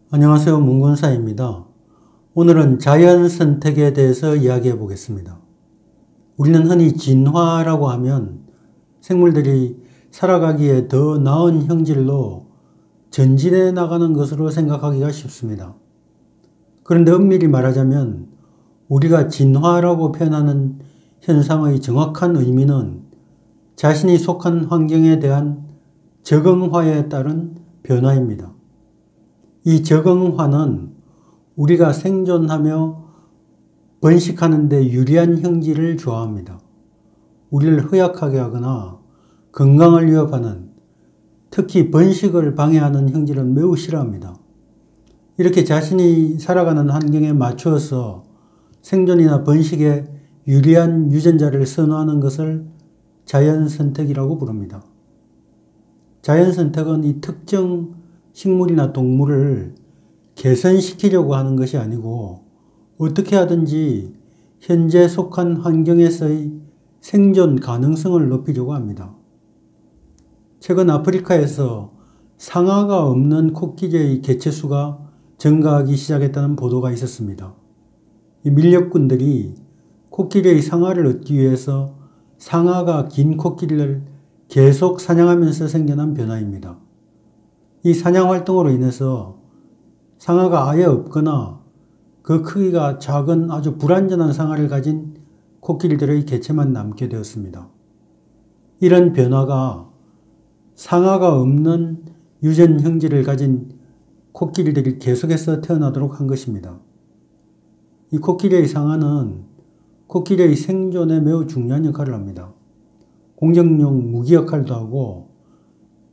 안녕하세요. 문건사입니다. 오늘은 자연 선택에 대해서 이야기해 보겠습니다. 우리는 흔히 진화라고 하면 생물들이 살아가기에 더 나은 형질로 전진해 나가는 것으로 생각하기가 쉽습니다. 그런데 엄밀히 말하자면 우리가 진화라고 표현하는 현상의 정확한 의미는 자신이 속한 환경에 대한 적응화에 따른 변화입니다. 이 적응화는 우리가 생존하며 번식하는 데 유리한 형질을 좋아합니다. 우리를 허약하게 하거나 건강을 위협하는, 특히 번식을 방해하는 형질은 매우 싫어합니다. 이렇게 자신이 살아가는 환경에 맞추어서 생존이나 번식에 유리한 유전자를 선호하는 것을 자연선택이라고 부릅니다. 자연선택은 이 특정 식물이나 동물을 개선시키려고 하는 것이 아니고 어떻게 하든지 현재 속한 환경에서의 생존 가능성을 높이려고 합니다. 최근 아프리카에서 상아가 없는 코끼리의 개체수가 증가하기 시작했다는 보도가 있었습니다. 이 밀렵꾼들이 코끼리의 상아를 얻기 위해서 상아가 긴 코끼리를 계속 사냥하면서 생겨난 변화입니다. 이 사냥 활동으로 인해서 상아가 아예 없거나 그 크기가 작은 아주 불완전한 상아를 가진 코끼리들의 개체만 남게 되었습니다. 이런 변화가 상아가 없는 유전 형질을 가진 코끼리들이 계속해서 태어나도록 한 것입니다. 이 코끼리의 상아는 코끼리의 생존에 매우 중요한 역할을 합니다. 공격용 무기 역할도 하고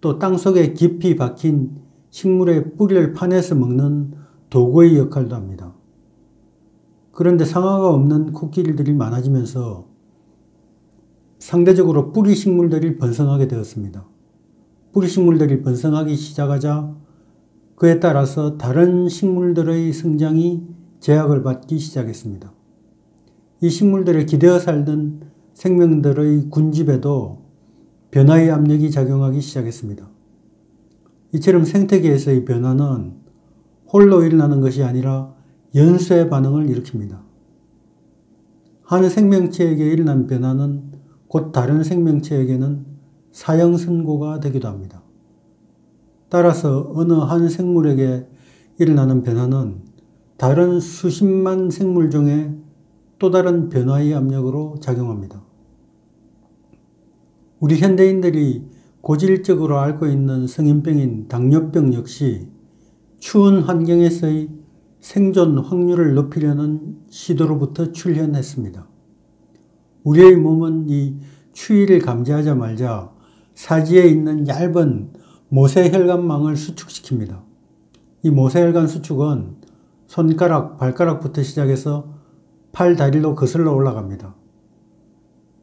또 땅속에 깊이 박힌 식물의 뿌리를 파내서 먹는 도구의 역할도 합니다. 그런데 상아가 없는 코끼리들이 많아지면서 상대적으로 뿌리 식물들이 번성하게 되었습니다. 뿌리 식물들이 번성하기 시작하자 그에 따라서 다른 식물들의 성장이 제약을 받기 시작했습니다. 이 식물들에 기대어 살던 생명들의 군집에도 변화의 압력이 작용하기 시작했습니다. 이처럼 생태계에서의 변화는 홀로 일어나는 것이 아니라 연쇄 반응을 일으킵니다. 한 생명체에게 일어난 변화는 곧 다른 생명체에게는 사형선고가 되기도 합니다. 따라서 어느 한 생물에게 일어나는 변화는 다른 수십만 생물종에 또 다른 변화의 압력으로 작용합니다. 우리 현대인들이 고질적으로 앓고 있는 성인병인 당뇨병 역시 추운 환경에서의 생존 확률을 높이려는 시도로부터 출현했습니다. 우리의 몸은 이 추위를 감지하자마자 사지에 있는 얇은 모세혈관망을 수축시킵니다. 이 모세혈관 수축은 손가락, 발가락부터 시작해서 팔, 다리로 거슬러 올라갑니다.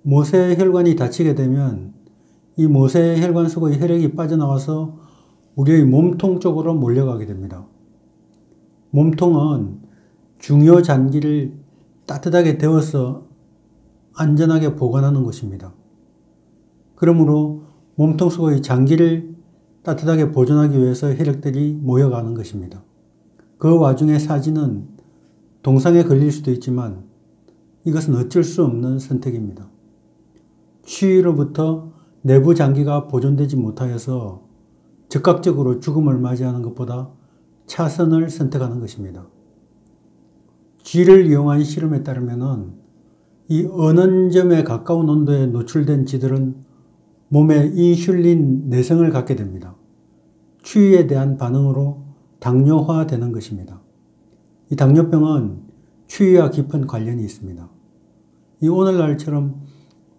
모세혈관이 닫히게 되면 이 모세혈관 속의 혈액이 빠져나와서 우리의 몸통 쪽으로 몰려가게 됩니다. 몸통은 중요 잔기를 따뜻하게 데워서 안전하게 보관하는 것입니다. 그러므로 몸통 속의 잔기를 따뜻하게 보존하기 위해서 혈액들이 모여가는 것입니다. 그 와중에 사지는 동상에 걸릴 수도 있지만 이것은 어쩔 수 없는 선택입니다. 추위로부터 내부 장기가 보존되지 못하여서 즉각적으로 죽음을 맞이하는 것보다 차선을 선택하는 것입니다. 쥐를 이용한 실험에 따르면 이 은원점에 가까운 온도에 노출된 쥐들은 몸에 인슐린 내성을 갖게 됩니다. 추위에 대한 반응으로 당뇨화되는 것입니다. 이 당뇨병은 추위와 깊은 관련이 있습니다. 이 오늘날처럼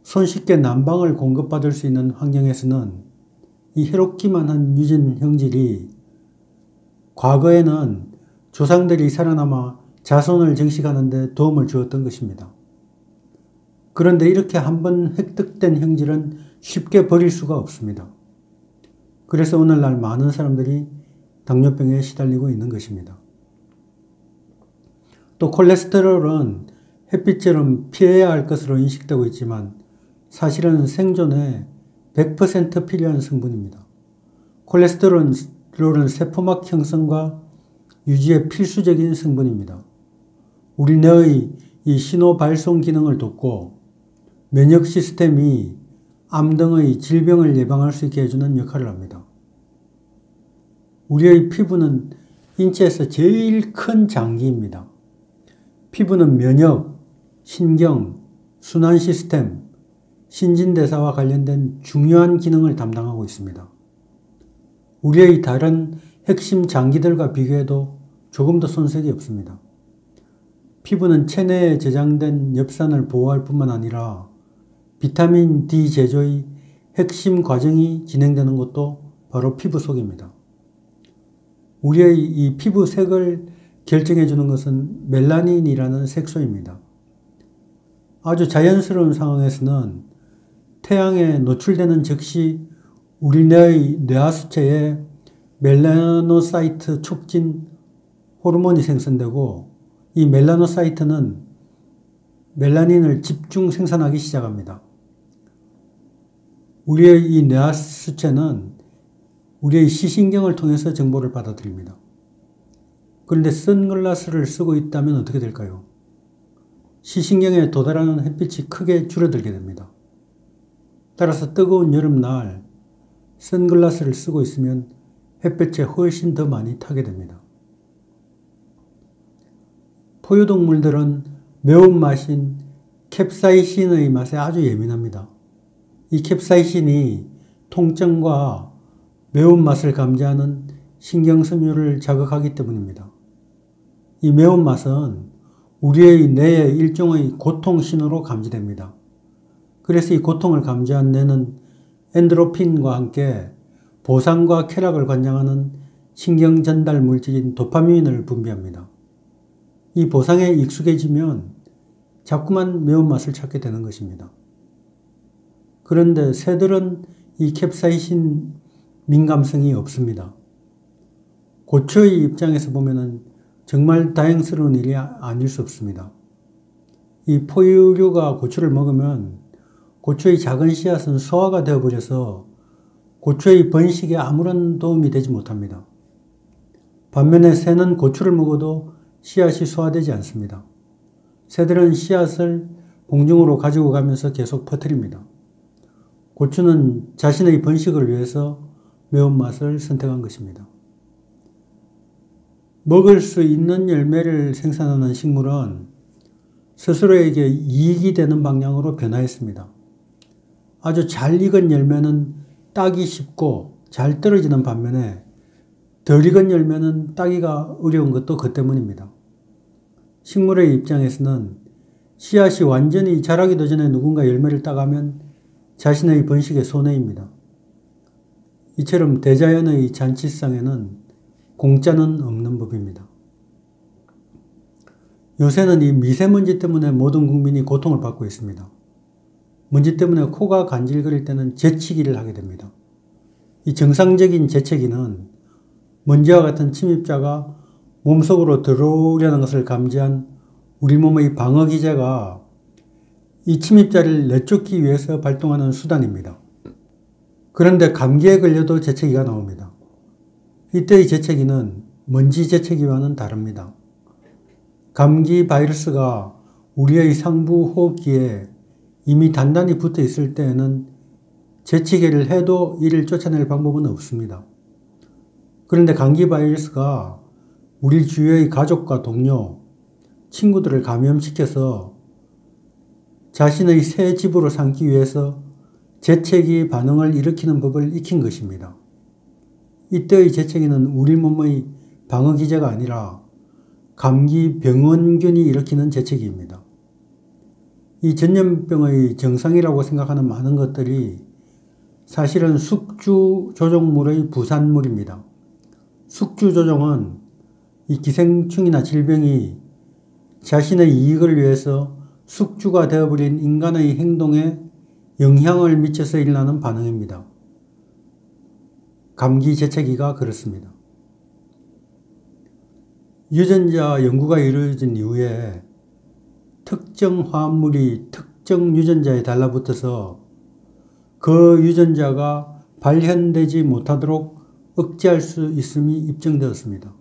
손쉽게 난방을 공급받을 수 있는 환경에서는 이 해롭기만 한 유전 형질이 과거에는 조상들이 살아남아 자손을 증식하는 데 도움을 주었던 것입니다. 그런데 이렇게 한번 획득된 형질은 쉽게 버릴 수가 없습니다. 그래서 오늘날 많은 사람들이 당뇨병에 시달리고 있는 것입니다. 또 콜레스테롤은 햇빛처럼 피해야 할 것으로 인식되고 있지만 사실은 생존에 100% 필요한 성분입니다. 콜레스테롤은 세포막 형성과 유지에 필수적인 성분입니다. 우리 뇌의 이 신호 발송 기능을 돕고 면역 시스템이 암 등의 질병을 예방할 수 있게 해주는 역할을 합니다. 우리의 피부는 인체에서 제일 큰 장기입니다. 피부는 면역, 신경, 순환 시스템, 신진대사와 관련된 중요한 기능을 담당하고 있습니다. 우리의 다른 핵심 장기들과 비교해도 조금 더 손색이 없습니다. 피부는 체내에 저장된 엽산을 보호할 뿐만 아니라 비타민 D 제조의 핵심 과정이 진행되는 곳도 바로 피부 속입니다. 우리의 이 피부 색을 결정해 주는 것은 멜라닌이라는 색소입니다. 아주 자연스러운 상황에서는 태양에 노출되는 즉시 우리 뇌의 뇌하수체에 멜라노사이트 촉진 호르몬이 생성되고 이 멜라노사이트는 멜라닌을 집중 생산하기 시작합니다. 우리의 이 뇌하수체는 우리의 시신경을 통해서 정보를 받아들입니다. 그런데 선글라스를 쓰고 있다면 어떻게 될까요? 시신경에 도달하는 햇빛이 크게 줄어들게 됩니다. 따라서 뜨거운 여름날 선글라스를 쓰고 있으면 햇볕에 훨씬 더 많이 타게 됩니다. 포유동물들은 매운맛인 캡사이신의 맛에 아주 예민합니다. 이 캡사이신이 통증과 매운맛을 감지하는 신경섬유를 자극하기 때문입니다. 이 매운맛은 우리의 뇌의 일종의 고통 신호로 감지됩니다. 그래서 이 고통을 감지한 뇌는 엔도르핀과 함께 보상과 쾌락을 관장하는 신경 전달 물질인 도파민을 분비합니다. 이 보상에 익숙해지면 자꾸만 매운맛을 찾게 되는 것입니다. 그런데 새들은 이 캡사이신 민감성이 없습니다. 고초의 입장에서 보면 정말 다행스러운 일이 아닐 수 없습니다. 이 포유류가 고초를 먹으면 고초의 작은 씨앗은 소화가 되어버려서 고초의 번식에 아무런 도움이 되지 못합니다. 반면에 새는 고초를 먹어도 씨앗이 소화되지 않습니다. 새들은 씨앗을 공중으로 가지고 가면서 계속 퍼뜨립니다. 고초는 자신의 번식을 위해서 매운맛을 선택한 것입니다. 먹을 수 있는 열매를 생산하는 식물은 스스로에게 이익이 되는 방향으로 변화했습니다. 아주 잘 익은 열매는 따기 쉽고 잘 떨어지는 반면에 덜 익은 열매는 따기가 어려운 것도 그 때문입니다. 식물의 입장에서는 씨앗이 완전히 자라기도 전에 누군가 열매를 따가면 자신의 번식에 손해입니다. 이처럼 대자연의 잔치상에는 공짜는 없는 법입니다. 요새는 이 미세먼지 때문에 모든 국민이 고통을 받고 있습니다. 먼지 때문에 코가 간질거릴 때는 재채기를 하게 됩니다. 이 정상적인 재채기는 먼지와 같은 침입자가 몸속으로 들어오려는 것을 감지한 우리 몸의 방어기제가 이 침입자를 내쫓기 위해서 발동하는 수단입니다. 그런데 감기에 걸려도 재채기가 나옵니다. 이때의 재채기는 먼지 재채기와는 다릅니다. 감기 바이러스가 우리의 상부 호흡기에 이미 단단히 붙어 있을 때에는 재채기를 해도 이를 쫓아낼 방법은 없습니다. 그런데 감기 바이러스가 우리 주위의 가족과 동료, 친구들을 감염시켜서 자신의 새 집으로 삼기 위해서 재채기 반응을 일으키는 법을 익힌 것입니다. 이때의 재채기는 우리 몸의 방어기제가 아니라 감기 병원균이 일으키는 재채기입니다. 이 전염병의 정상이라고 생각하는 많은 것들이 사실은 숙주 조종물의 부산물입니다. 숙주 조종은 이 기생충이나 질병이 자신의 이익을 위해서 숙주가 되어버린 인간의 행동에 영향을 미쳐서 일어나는 반응입니다. 감기 재채기가 그렇습니다. 유전자 연구가 이루어진 이후에 특정 화합물이 특정 유전자에 달라붙어서 그 유전자가 발현되지 못하도록 억제할 수 있음이 입증되었습니다.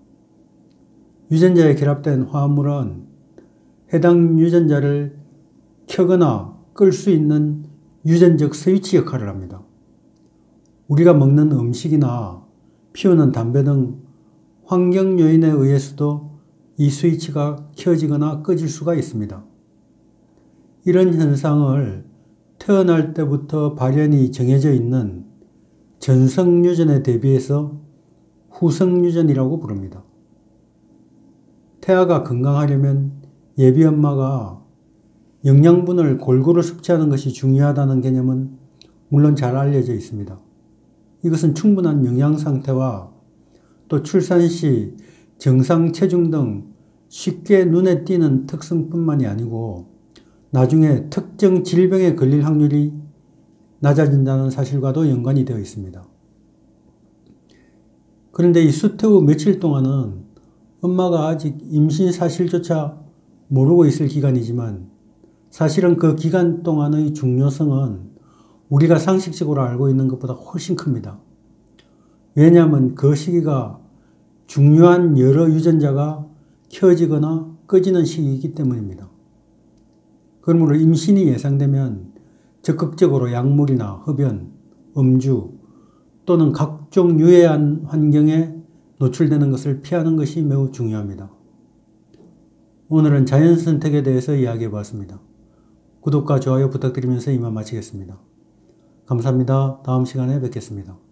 유전자에 결합된 화합물은 해당 유전자를 켜거나 끌 수 있는 유전적 스위치 역할을 합니다. 우리가 먹는 음식이나 피우는 담배 등 환경 요인에 의해서도 이 스위치가 켜지거나 꺼질 수가 있습니다. 이런 현상을 태어날 때부터 발현이 정해져 있는 전성유전에 대비해서 후성유전이라고 부릅니다. 태아가 건강하려면 예비 엄마가 영양분을 골고루 섭취하는 것이 중요하다는 개념은 물론 잘 알려져 있습니다. 이것은 충분한 영양 상태와 또 출산 시 정상 체중 등 쉽게 눈에 띄는 특성뿐만이 아니고 나중에 특정 질병에 걸릴 확률이 낮아진다는 사실과도 연관이 되어 있습니다. 그런데 이 수태 후 며칠 동안은 엄마가 아직 임신 사실조차 모르고 있을 기간이지만 사실은 그 기간 동안의 중요성은 우리가 상식적으로 알고 있는 것보다 훨씬 큽니다. 왜냐하면 그 시기가 중요한 여러 유전자가 켜지거나 꺼지는 시기이기 때문입니다. 그러므로 임신이 예상되면 적극적으로 약물이나 흡연, 음주 또는 각종 유해한 환경에 노출되는 것을 피하는 것이 매우 중요합니다. 오늘은 자연선택에 대해서 이야기해 보았습니다. 구독과 좋아요 부탁드리면서 이만 마치겠습니다. 감사합니다. 다음 시간에 뵙겠습니다.